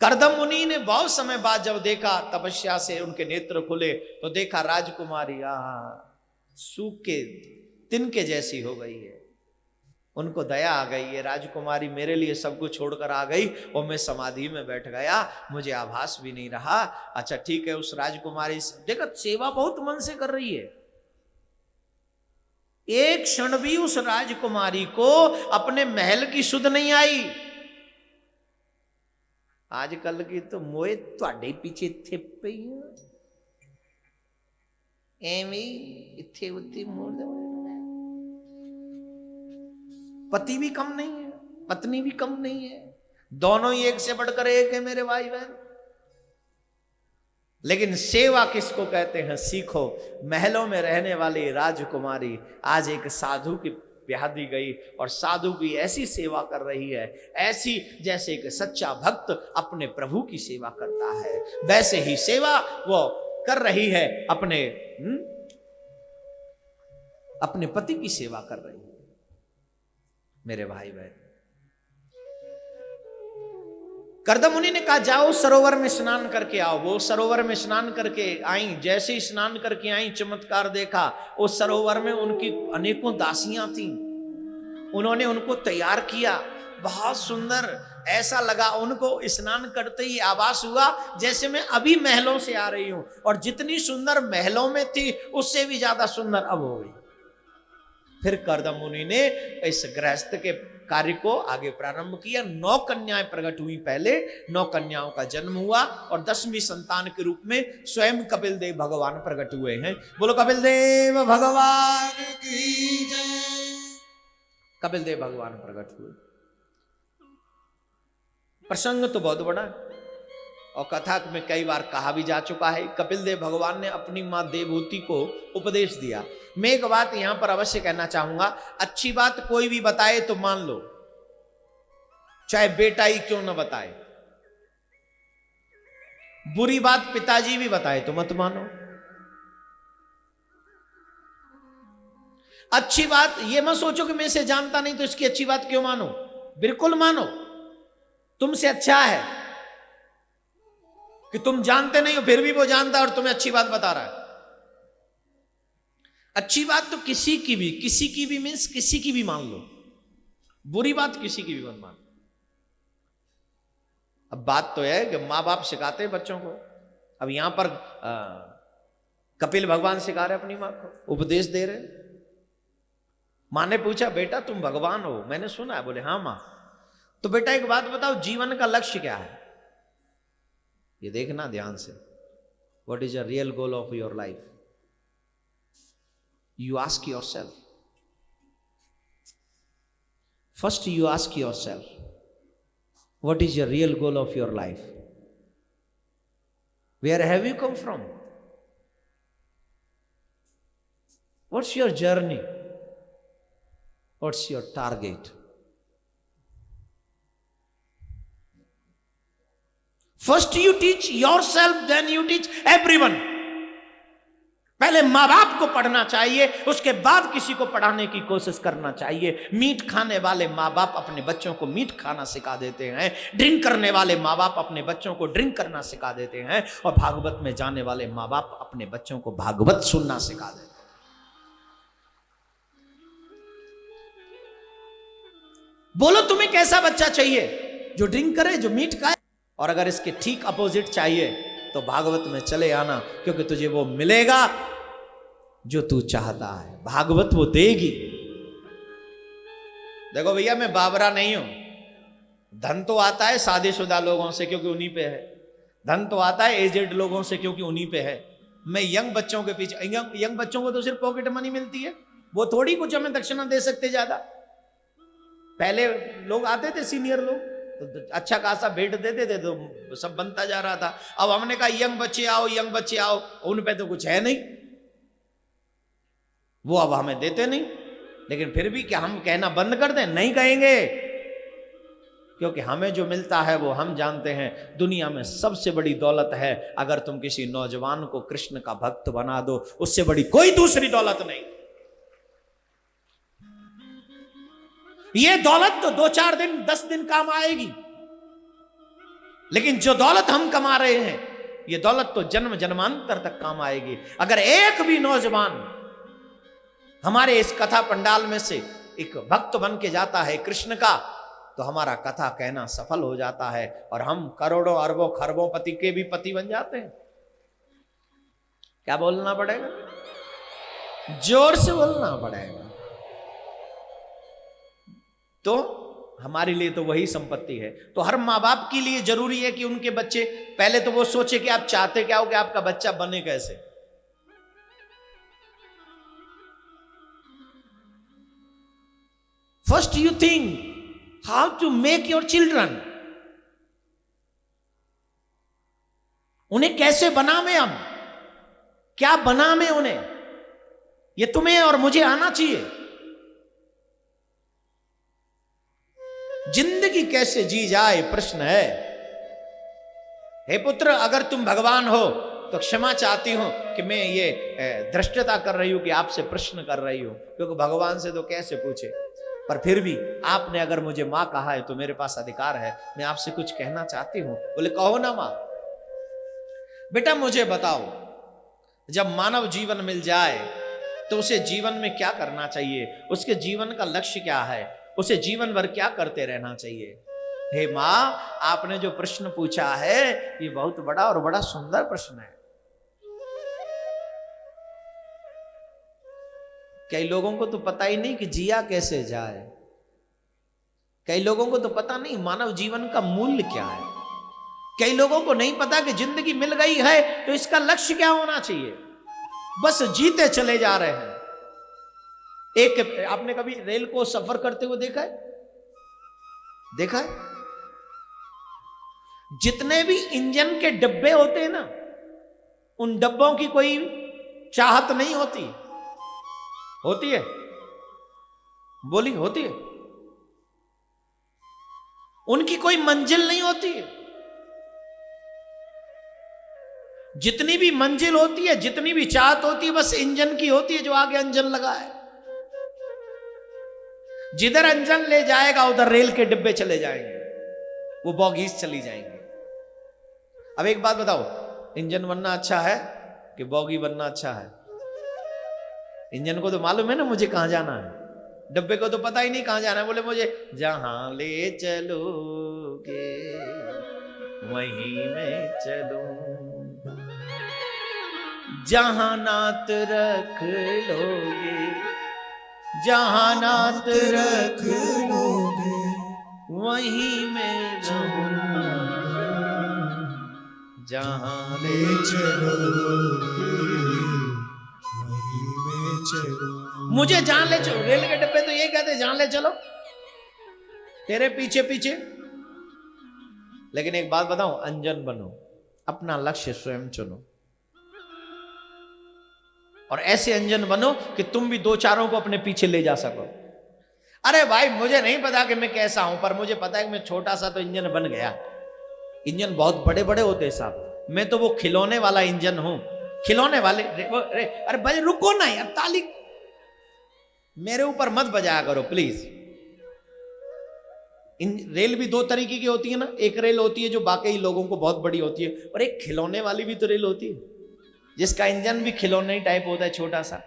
करदम मुनि ने बहुत समय बाद जब देखा, तपस्या से उनके नेत्र खुले तो देखा राजकुमारी सूख के तिनके जैसी हो गई है। उनको दया आ गई, ये राजकुमारी मेरे लिए सब कुछ छोड़कर आ गई और मैं समाधि में बैठ गया, मुझे आभास भी नहीं रहा। अच्छा ठीक है, उस राजकुमारी देखा सेवा बहुत मन से कर रही है। एक क्षण भी उस राजकुमारी को अपने महल की सुध नहीं आई। आजकल की तो मोए ਤੁਹਾਡੇ पीछे थे पई एवं इथे उथे मोड़ दे। पति भी कम नहीं है, पत्नी भी कम नहीं है, दोनों ही एक से बढ़कर एक है मेरे भाई बहन। लेकिन सेवा किसको कहते हैं सीखो। महलों में रहने वाली राजकुमारी आज एक साधु की ब्याह दी गई और साधु की ऐसी सेवा कर रही है, ऐसी जैसे एक सच्चा भक्त अपने प्रभु की सेवा करता है, वैसे ही सेवा वो कर रही है, अपने पति की सेवा कर रही है। मेरे भाई बहन, करदम मुनि ने कहा जाओ सरोवर में स्नान करके आओ। वो सरोवर में स्नान करके आई, जैसे ही स्नान करके आई चमत्कार देखा। उस सरोवर में उनकी अनेकों दासियां थीं, उन्होंने उनको तैयार किया, बहुत सुंदर। ऐसा लगा उनको स्नान करते ही आभास हुआ जैसे मैं अभी महलों से आ रही हूं, और जितनी सुंदर महलों में थी उससे भी ज्यादा सुंदर अब हो गई। फिर करदम मुनि ने इस गृहस्थ के कार्य को आगे प्रारंभ किया। 9 कन्याएं प्रकट हुई पहले, 9 कन्याओं का जन्म हुआ और 10वीं संतान के रूप में स्वयं कपिल देव भगवान प्रकट हुए हैं। बोलो कपिल देव भगवान की जय। कपिल देव भगवान प्रकट हुए। प्रसंग तो बहुत बड़ा है और कथा में कई बार कहा भी जा चुका है। कपिल देव भगवान ने अपनी मां देवहूति को उपदेश दिया। मैं एक बात यहां पर अवश्य कहना चाहूंगा, अच्छी बात कोई भी बताए तो मान लो, चाहे बेटा ही क्यों ना बताए। बुरी बात पिताजी भी बताए तो मत मानो। अच्छी बात ये मत सोचो कि मैं इसे जानता नहीं तो इसकी अच्छी बात क्यों मानो, बिल्कुल मानो। तुमसे अच्छा है कि तुम जानते नहीं हो फिर भी वो जानता है और तुम्हें अच्छी बात बता रहा है। अच्छी बात तो किसी की भी मीन्स किसी की भी मान लो, बुरी बात किसी की भी मत मान। अब बात तो है कि मां बाप सिखाते हैं बच्चों को। अब यहां पर कपिल भगवान सिखा रहे अपनी मां को, उपदेश दे रहे। मां ने पूछा बेटा तुम भगवान हो, मैंने सुना है। बोले हाँ मां। तो बेटा एक बात बताओ, जीवन का लक्ष्य क्या है? ये देखना ध्यान से, what is the real goal of your life? You ask yourself. First you ask yourself, what is your real goal of your life? Where have you come from? What's your journey? What's your target? First you teach yourself, then you teach everyone. पहले मां बाप को पढ़ना चाहिए, उसके बाद किसी को पढ़ाने की कोशिश करना चाहिए। मीठ खाने वाले मां बाप अपने बच्चों को मीठ खाना सिखा देते हैं, ड्रिंक करने वाले मां बाप अपने बच्चों को ड्रिंक करना सिखा देते हैं, और भागवत में जाने वाले मां बाप अपने बच्चों को भागवत सुनना सिखा देते हैं। बोलो तुम्हें कैसा बच्चा चाहिए? जो ड्रिंक करे, जो मीठ खाए? और अगर इसके ठीक अपोजिट चाहिए तो भागवत में चले आना, क्योंकि तुझे वो मिलेगा जो तू चाहता है। भागवत वो देगी। देखो भैया मैं बाबरा नहीं हूं। धन तो आता है शादीशुदा लोगों से क्योंकि उन्हीं पे है, धन तो आता है एजेड लोगों से क्योंकि उन्हीं पे है। मैं यंग बच्चों के पीछे, यंग बच्चों को तो सिर्फ पॉकेट मनी मिलती है, वो थोड़ी कुछ हमें दक्षिणा दे सकते ज्यादा। पहले लोग आते थे सीनियर लोग तो अच्छा खासा भेंट देते थे तो सब बनता जा रहा था। अब हमने कहा यंग बच्चे आओ, यंग बच्चे आओ, उन पे तो कुछ है नहीं, वो अब हमें देते नहीं। लेकिन फिर भी क्या हम कहना बंद कर दें? नहीं कहेंगे, क्योंकि हमें जो मिलता है वो हम जानते हैं। दुनिया में सबसे बड़ी दौलत है, अगर तुम किसी नौजवान को कृष्ण का भक्त बना दो, उससे बड़ी कोई दूसरी दौलत नहीं। ये दौलत तो 2-4 दिन 10 दिन काम आएगी, लेकिन जो दौलत हम कमा रहे हैं, ये दौलत तो जन्म जन्मांतर तक काम आएगी। अगर एक भी नौजवान हमारे इस कथा पंडाल में से एक भक्त बन के जाता है कृष्ण का, तो हमारा कथा कहना सफल हो जाता है और हम करोड़ों अरबों खरबों पति के भी पति बन जाते हैं। क्या बोलना पड़ेगा? जोर से बोलना पड़ेगा। तो हमारे लिए तो वही संपत्ति है। तो हर माँ बाप के लिए जरूरी है कि उनके बच्चे, पहले तो वो सोचे कि आप चाहते क्या हो, कि आपका बच्चा बने कैसे। First you think how to make your children, उन्हें कैसे बनावे, हम क्या बनावे उन्हें, ये तुम्हें और मुझे आना चाहिए। जिंदगी कैसे जी जाए प्रश्न है। हे पुत्र, अगर तुम भगवान हो तो क्षमा चाहती हूं कि मैं ये धृष्टता कर रही हूं कि आपसे प्रश्न कर रही हूं, क्योंकि भगवान से तो कैसे पूछे। पर फिर भी आपने अगर मुझे मां कहा है तो मेरे पास अधिकार है, मैं आपसे कुछ कहना चाहती हूं। बोले कहो ना मां। बेटा मुझे बताओ, जब मानव जीवन मिल जाए तो उसे जीवन में क्या करना चाहिए, उसके जीवन का लक्ष्य क्या है, उसे जीवन भर क्या करते रहना चाहिए। हे मां, आपने जो प्रश्न पूछा है ये बहुत बड़ा और बड़ा सुंदर प्रश्न है। कई लोगों को तो पता ही नहीं कि जिया कैसे जाए, कई लोगों को तो पता नहीं मानव जीवन का मूल्य क्या है, कई लोगों को नहीं पता कि जिंदगी मिल गई है तो इसका लक्ष्य क्या होना चाहिए, बस जीते चले जा रहे हैं। एक आपने कभी रेल को सफर करते हुए देखा है? देखा है? जितने भी इंजन के डब्बे होते हैं ना, उन डब्बों की कोई चाहत नहीं होती। होती है? बोली होती है? उनकी कोई मंजिल नहीं होती है। जितनी भी मंजिल होती है, जितनी भी चाहत होती है, बस इंजन की होती है जो आगे इंजन लगा है। जिधर इंजन ले जाएगा उधर रेल के डिब्बे चले जाएंगे, वो बॉगीज चली जाएंगी। अब एक बात बताओ, इंजन बनना अच्छा है कि बॉगी बनना अच्छा है? इंजन को तो मालूम है ना मुझे कहां जाना है, डब्बे को तो पता ही नहीं कहां जाना है। बोले मुझे जहां ले चलोगे वहीं मैं चलूंगा, जहां नात रख लोगे जहां नात रख लोगे वहीं मैं रहूंगा, जहां ले चलोगे वहीं मैं चलूंगा। मुझे जहां ले चलो, रेल के डब्बे तो ये कहते जहां ले चलो, तेरे पीछे पीछे। लेकिन एक बात बताऊं, अंजन बनो, अपना लक्ष्य स्वयं चुनो और ऐसे अंजन बनो कि तुम भी दो चारों को अपने पीछे ले जा सको। अरे भाई मुझे नहीं पता कि मैं कैसा हूं, पर मुझे पता है कि मैं छोटा सा तो इंजन बन गया। इंजन बहुत बड़े बड़े होते हैं साहब, मैं तो वो खिलौने वाला इंजन हूं। खिलौने वाले अरे भाई रुको ना यार, ताली मेरे ऊपर मत बजाया करो प्लीज। रेल भी दो तरीके की होती है ना, एक रेल होती है जो बाकी लोगों को बहुत बड़ी होती है, और एक खिलौने वाली भी तो रेल होती है जिसका इंजन भी खिलौने टाइप होता है, छोटा सा।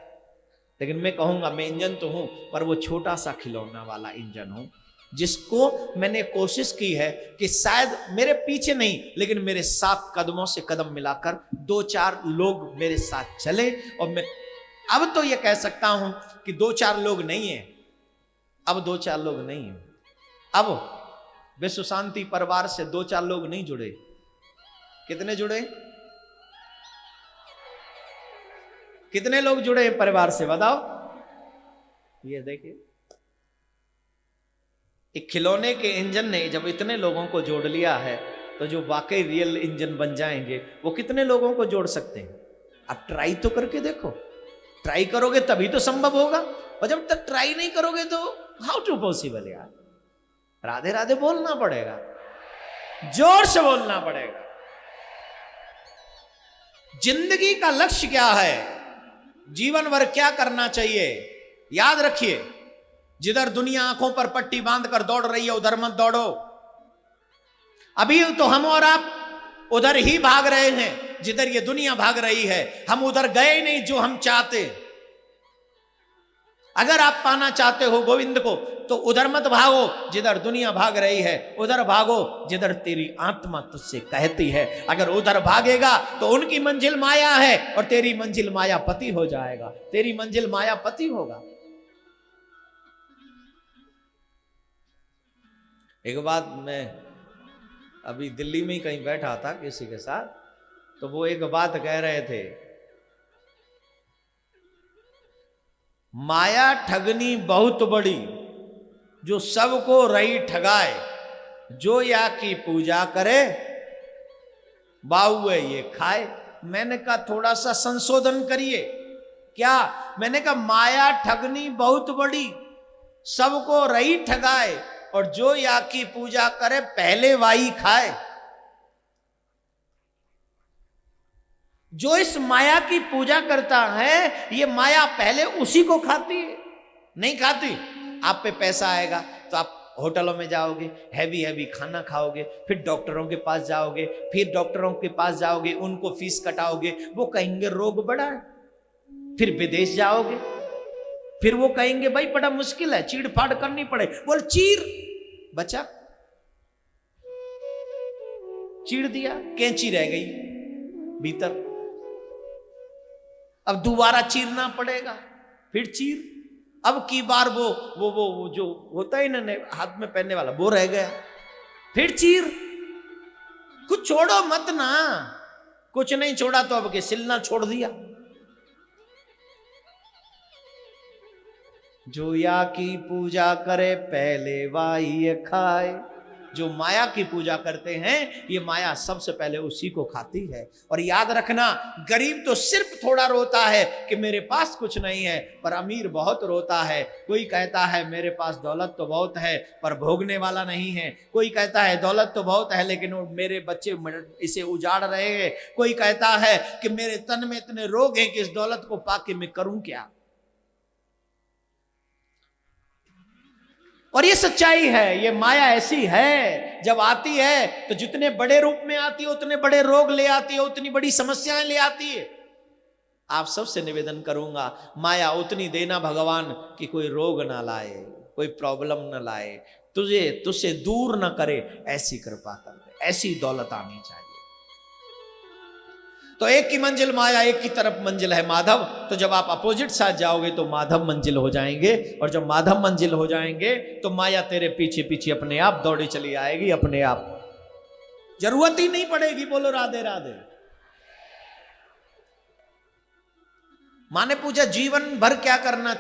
लेकिन मैं कहूंगा मैं इंजन तो हूं, पर वो छोटा सा खिलौना वाला इंजन हूं, जिसको मैंने कोशिश की है कि शायद मेरे पीछे नहीं लेकिन मेरे साथ कदमों से कदम मिलाकर दो चार लोग मेरे साथ चले। और मैं अब तो ये कह सकता हूं कि दो चार लोग नहीं है, अब दो चार लोग नहीं है, अब विश्व शांति परिवार से दो चार लोग नहीं जुड़े। कितने जुड़े? कितने लोग जुड़े परिवार से बताओ? ये देखिए, एक खिलौने के इंजन ने जब इतने लोगों को जोड़ लिया है, तो जो वाकई रियल इंजन बन जाएंगे वो कितने लोगों को जोड़ सकते हैं? आप ट्राई तो करके देखो, ट्राई करोगे तभी तो संभव होगा, और जब तक ट्राई नहीं करोगे तो हाउ टू पॉसिबल यार। राधे राधे बोलना पड़ेगा, जोर से बोलना पड़ेगा। जिंदगी का लक्ष्य क्या है, जीवन भर क्या करना चाहिए? याद रखिए, जिधर दुनिया आंखों पर पट्टी बांधकर दौड़ रही है उधर मत दौड़ो। अभी तो हम और आप उधर ही भाग रहे हैं जिधर ये दुनिया भाग रही है, हम उधर गए नहीं जो हम चाहते। अगर आप पाना चाहते हो गोविंद को तो उधर मत भागो जिधर दुनिया भाग रही है, उधर भागो जिधर तेरी आत्मा तुझसे कहती है। अगर उधर भागेगा तो उनकी मंजिल माया है और तेरी मंजिल मायापति हो जाएगा, तेरी मंजिल मायापति होगा। एक बात, मैं अभी दिल्ली में ही कहीं बैठा था किसी के साथ, तो वो एक बात कह रहे थे, माया ठगनी बहुत बड़ी, जो सबको रही ठगाए, जो या की पूजा करे, बाहुए ये खाए। मैंने कहा थोड़ा सा संशोधन करिए। क्या? मैंने कहा माया ठगनी बहुत बड़ी, सबको रही ठगाए, और जो या की पूजा करे पहले वाई खाए। जो इस माया की पूजा करता है, ये माया पहले उसी को खाती है। नहीं खाती? आप पे पैसा आएगा तो आप होटलों में जाओगे, हैवी हैवी खाना खाओगे, फिर डॉक्टरों के पास जाओगे, फिर डॉक्टरों के पास जाओगे, उनको फीस कटाओगे, वो कहेंगे रोग बड़ा है। फिर विदेश जाओगे, फिर वो कहेंगे भाई बड़ा मुश्किल है, चीड़ फाड़ करनी पड़े। बोल चीर, बचा, चीड़ दिया, कैंची रह गई भीतर, अब दोबारा चीरना पड़ेगा, फिर चीर। अब की बार वो जो होता है ना हाथ में पहनने वाला, वो रह गया, फिर चीर। कुछ छोड़ो मत ना, कुछ नहीं छोड़ा तो अब के सिलना छोड़ दिया। जो या की पूजा करे पहले वाई खाए। जो माया की पूजा करते हैं, ये माया सबसे पहले उसी को खाती है। और याद रखना, गरीब तो सिर्फ थोड़ा रोता है कि मेरे पास कुछ नहीं है, पर अमीर बहुत रोता है। कोई कहता है मेरे पास दौलत तो बहुत है पर भोगने वाला नहीं है। कोई कहता है दौलत तो बहुत है लेकिन मेरे बच्चे इसे उजाड़ रहे हैं। कोई कहता है कि मेरे तन में इतने रोग हैं कि इस दौलत को पाके मैं करूं क्या। और ये सच्चाई है, ये माया ऐसी है, जब आती है तो जितने बड़े रूप में आती है उतने बड़े रोग ले आती है, उतनी बड़ी समस्याएं ले आती है। आप सबसे निवेदन करूंगा, माया उतनी देना भगवान कि कोई रोग ना लाए, कोई प्रॉब्लम ना लाए, तुझसे दूर ना करे, ऐसी कृपा कर दे, ऐसी दौलत आनी चाहिए। तो एक की मंजिल माया, एक की तरफ मंजिल है माधव। तो जब आप अपोजिट साइड जाओगे तो माधव मंजिल हो जाएंगे, और जब माधव मंजिल हो जाएंगे तो माया तेरे पीछे पीछे अपने आप दौड़ी चली आएगी, अपने आप, जरूरत ही नहीं पड़ेगी। बोलो राधे राधे। माँ ने पूछा जीवन भर क्या करना